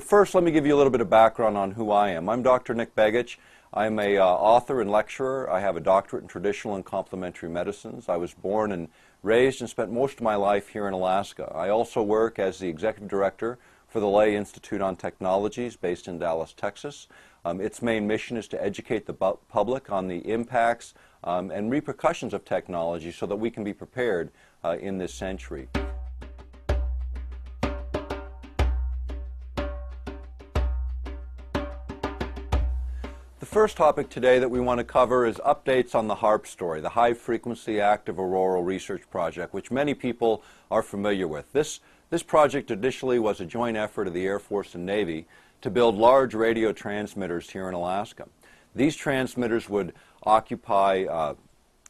First, let me give you a little bit of background on who I am. I'm Dr. Nick Begich. I'm an author and lecturer. I have a doctorate in traditional and complementary medicines. I was born and raised and spent most of my life here in Alaska. I also work as the executive director for the Lay Institute on Technologies based in Dallas, Texas. Its main mission is to educate the public on the impacts and repercussions of technology so that we can be prepared in this century. The first topic today that we want to cover is updates on the HAARP story, the High Frequency Active Auroral Research Project, which many people are familiar with. This project initially was a joint effort of the Air Force and Navy to build large radio transmitters here in Alaska. These transmitters would occupy a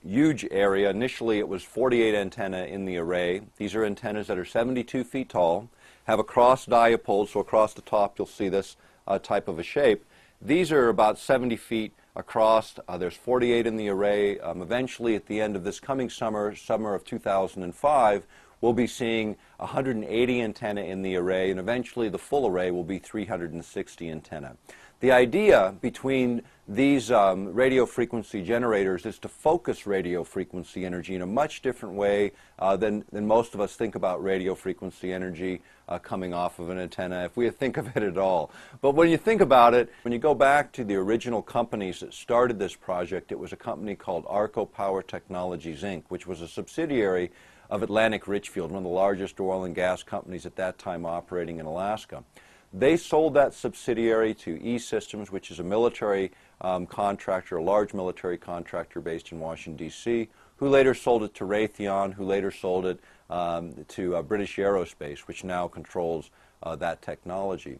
huge area. Initially it was 48 antennae in the array. These are antennas that are 72 feet tall, have a cross dipole, so across the top you'll see this type of a shape. These are about 70 feet across. There's 48 in the array. Eventually, at the end of this coming summer of 2005, we'll be seeing 180 antennae in the array, and eventually the full array will be 360 antennae. The idea between these radio frequency generators is to focus radio frequency energy in a much different way than most of us think about radio frequency energy coming off of an antenna, if we think of it at all. But when you think about it, when you go back to the original companies that started this project, it was a company called Arco Power Technologies, Inc., which was a subsidiary of Atlantic Richfield, one of the largest oil and gas companies at that time operating in Alaska. They sold that subsidiary to E-Systems, which is a military contractor, a large military contractor based in Washington, D.C., who later sold it to Raytheon, who later sold it to British Aerospace, which now controls that technology.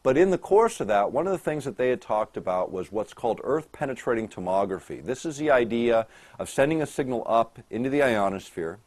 But in the course of that, one of the things that they had talked about was what's called earth-penetrating tomography. This is the idea of sending a signal up into the ionosphere,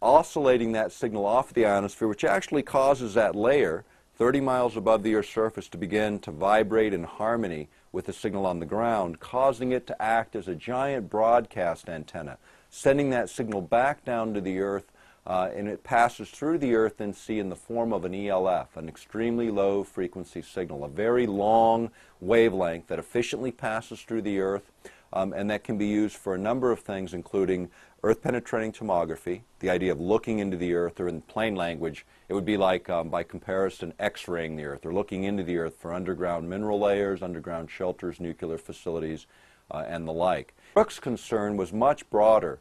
oscillating that signal off the ionosphere, which actually causes that layer 30 miles above the Earth's surface to begin to vibrate in harmony with the signal on the ground, causing it to act as a giant broadcast antenna, sending that signal back down to the Earth, and it passes through the Earth and sea in the form of an ELF, an extremely low frequency signal, a very long wavelength that efficiently passes through the Earth, and that can be used for a number of things, including earth-penetrating tomography, the idea of looking into the Earth, or in plain language, it would be like, by comparison, X-raying the Earth, or looking into the Earth for underground mineral layers, underground shelters, nuclear facilities, and the like. Brooks' concern was much broader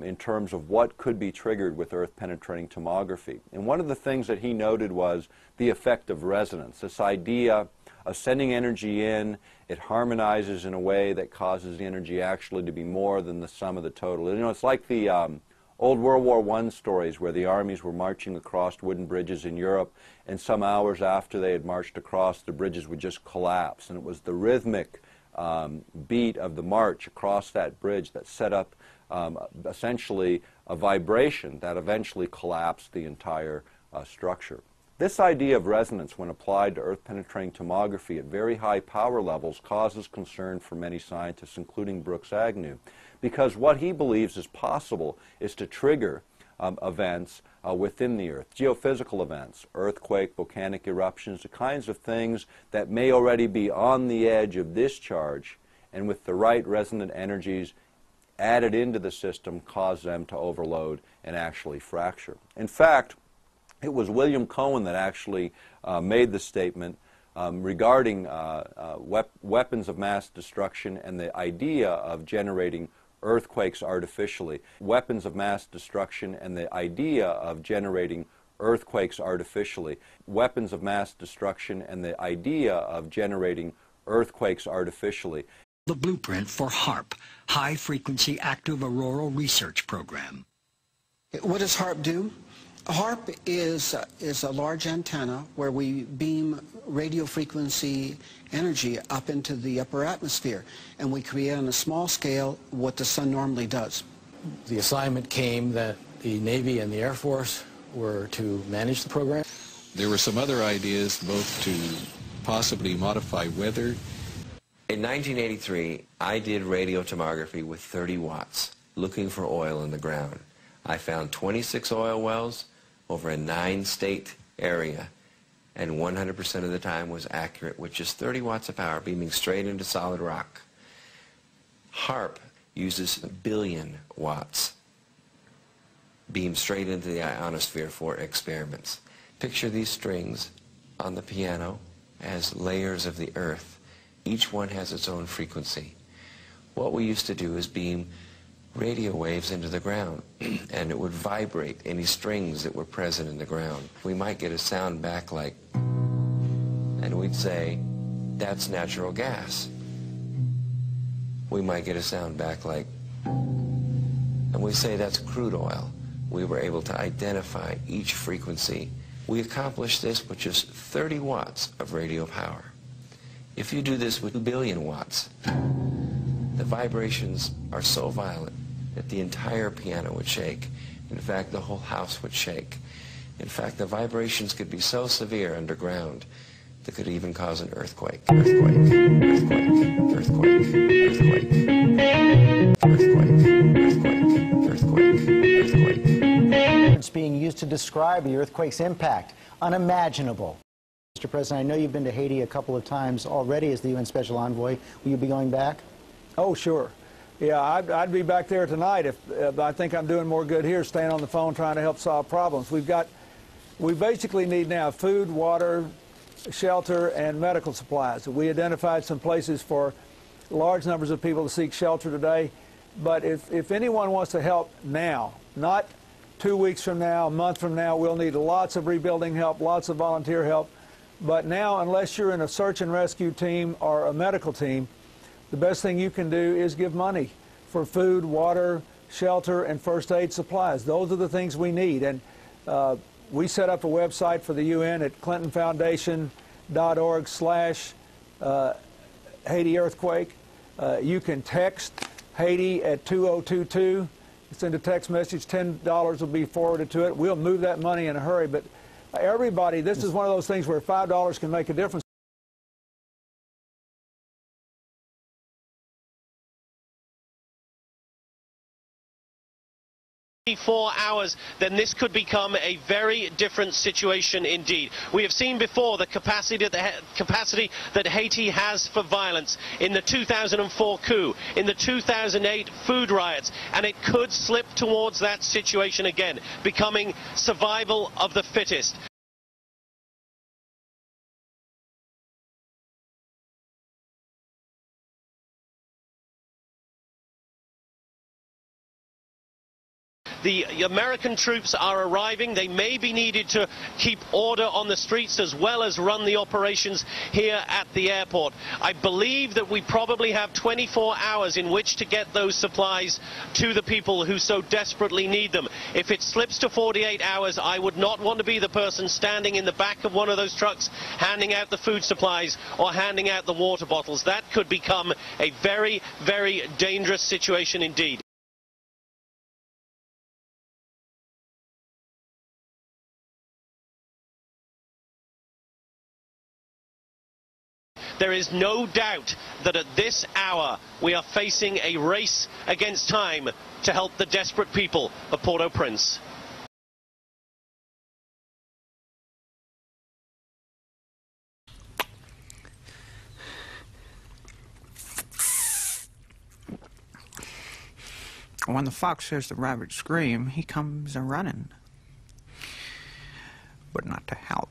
in terms of what could be triggered with earth-penetrating tomography. And one of the things that he noted was the effect of resonance, this idea of sending energy in, it harmonizes in a way that causes the energy actually to be more than the sum of the total. You know, it's like the old World War I stories where the armies were marching across wooden bridges in Europe, and some hours after they had marched across, the bridges would just collapse. And it was the rhythmic beat of the march across that bridge that set up essentially a vibration that eventually collapsed the entire structure. This idea of resonance, when applied to earth-penetrating tomography at very high power levels, causes concern for many scientists, including Brooks Agnew, because what he believes is possible is to trigger events within the Earth, geophysical events, earthquake, volcanic eruptions, the kinds of things that may already be on the edge of discharge, and with the right resonant energies added into the system, cause them to overload and actually fracture. In fact, it was William Cohen that actually made the statement regarding weapons of mass destruction and the idea of generating earthquakes artificially. Weapons of mass destruction and the idea of generating earthquakes artificially. Weapons of mass destruction and the idea of generating earthquakes artificially. The blueprint for HAARP, High Frequency Active Auroral Research Program. What does HAARP do? HAARP is a large antenna where we beam radio frequency energy up into the upper atmosphere, and we create on a small scale what the sun normally does. The assignment came that the Navy and the Air Force were to manage the program. There were some other ideas, both to possibly modify weather. In 1983, I did radio tomography with 30 watts, looking for oil in the ground. I found 26 oil wells over a 9-state area and 100% of the time was accurate with just 30 watts of power beaming straight into solid rock. HAARP uses 1 billion watts beamed straight into the ionosphere for experiments. Picture these strings on the piano as layers of the earth. Each one has its own frequency. What we used to do is beam radio waves into the ground, and it would vibrate any strings that were present in the ground. We might get a sound back like, and we'd say, that's natural gas. We might get a sound back like, and we say that's crude oil. We were able to identify each frequency. We accomplished this with just 30 watts of radio power. If you do this with 2 billion watts, the vibrations are so violent that the entire piano would shake. In fact, the whole house would shake. In fact, the vibrations could be so severe underground that could even cause an earthquake. Earthquake, earthquake, earthquake, earthquake, earthquake, earthquake, earthquake, earthquake. It's being used to describe the earthquake's impact. Unimaginable. Mr. President, I know you've been to Haiti a couple of times already as the UN Special Envoy. Will you be going back? Oh, sure. Yeah, I'd be back there tonight if I think I'm doing more good here staying on the phone trying to help solve problems. We basically need now food, water, shelter, and medical supplies. We identified some places for large numbers of people to seek shelter today. But if anyone wants to help now, not 2 weeks from now, a month from now, we'll need lots of rebuilding help, lots of volunteer help. But now, unless you're in a search and rescue team or a medical team, the best thing you can do is give money for food, water, shelter, and first aid supplies. Those are the things we need. And we set up a website for the UN at clintonfoundation.org/Haiti Earthquake. You can text Haiti at 2022. Send a text message. $10 will be forwarded to it. We'll move that money in a hurry. But everybody, this is one of those things where $5 can make a difference. 24 hours, then this could become a very different situation indeed. We have seen before the capacity that Haiti has for violence in the 2004 coup, in the 2008 food riots, and it could slip towards that situation again, becoming survival of the fittest. The American troops are arriving. They may be needed to keep order on the streets as well as run the operations here at the airport. I believe that we probably have 24 hours in which to get those supplies to the people who so desperately need them. If it slips to 48 hours, I would not want to be the person standing in the back of one of those trucks handing out the food supplies or handing out the water bottles. That could become a very, very dangerous situation indeed. There is no doubt that at this hour we are facing a race against time to help the desperate people of Port-au-Prince. When the fox hears the rabbit scream, he comes a-running, but not to help.